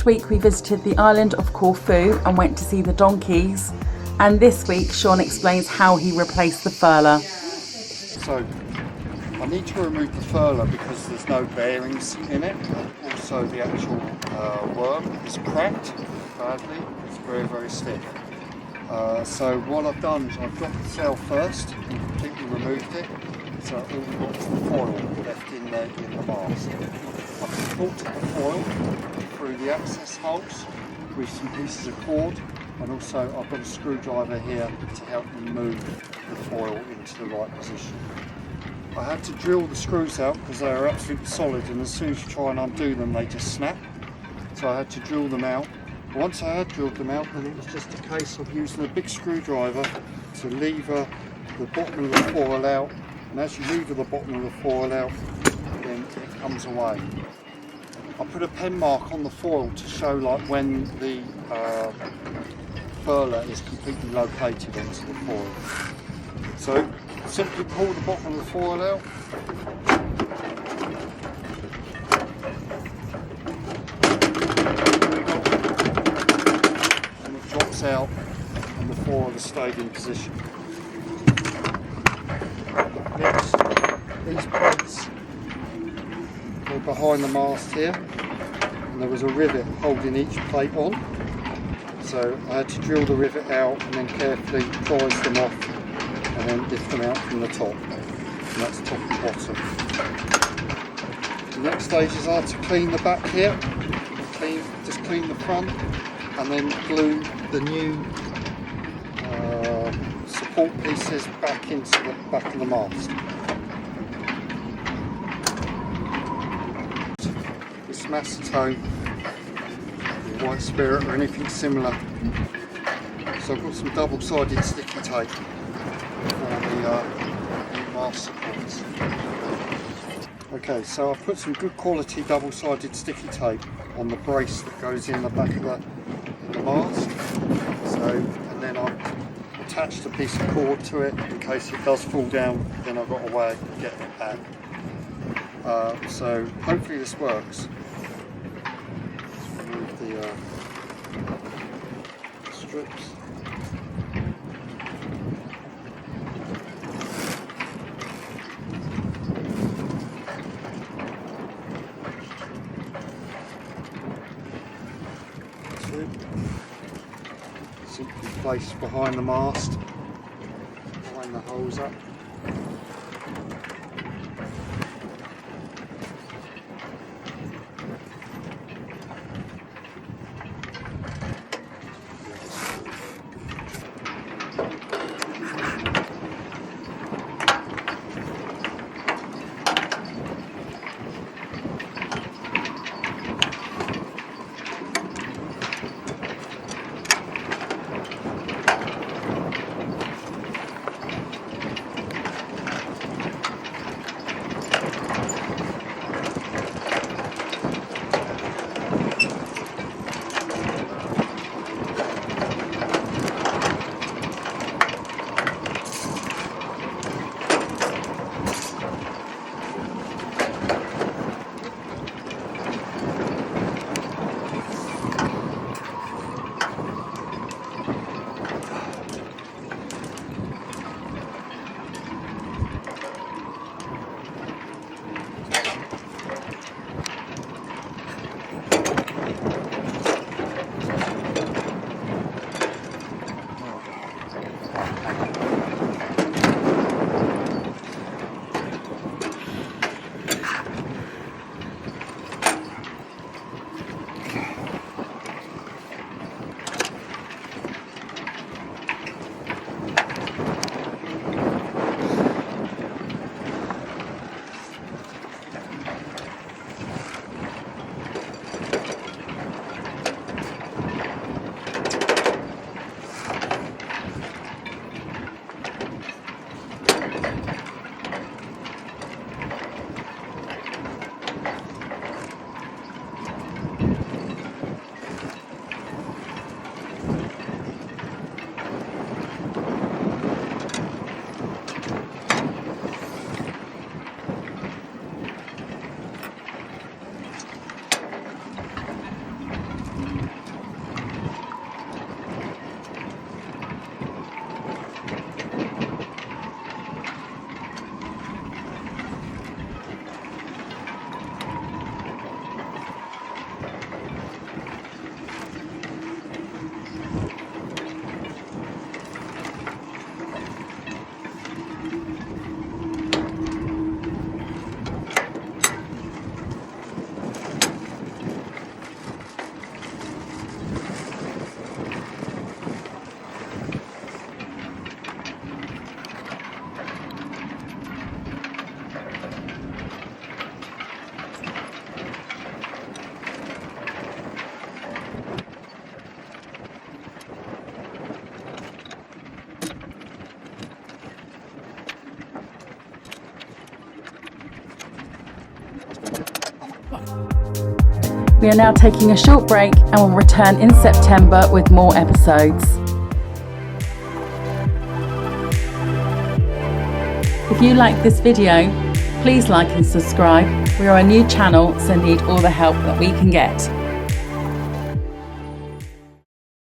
Last week we visited the island of Corfu and went to see the donkeys, and this week Sean explains how he replaced the furler. So I need to remove the furler because there's no bearings in it. Also the actual worm is cracked badly, it's very, very stiff. So what I've done is I've dropped the sail first and completely removed it, so all we've got is the foil left in the mast. I've supported the foil through the access holes with some pieces of cord, and also I've got a screwdriver here to help me move the foil into the right position. I had to drill the screws out because they are absolutely solid, and as soon as you try and undo them they just snap. So I had to drill them out. Once I had drilled them out, then it was just a case of using a big screwdriver to lever the bottom of the foil out, and as you lever the bottom of the foil out, then it comes away. I put a pen mark on the foil to show like when the furler is completely located onto the foil. So simply pull the bottom of the foil out, and it drops out and the foil has stayed in position. Next, these plates were behind the mast here, and there was a rivet holding each plate on. So I had to drill the rivet out and then carefully prise them off and then lift them out from the top. And that's top and bottom. The next stages are to clean the back here, just clean the front, and then glue the new support pieces back into the back of the mast. This acetone, white spirit or anything similar. So I've got some double-sided sticky tape for the mast supports. Okay, so I've put some good quality double-sided sticky tape on the brace that goes in the back of the mast. So, and then I've attached a piece of cord to it in case it does fall down, then I've got a way of getting it back. So hopefully this works. Remove the strips. Simply placed behind the mast, line the holes up. We are now taking a short break and will return in September with more episodes. If you like this video, please like and subscribe. We are a new channel, so need all the help that we can get.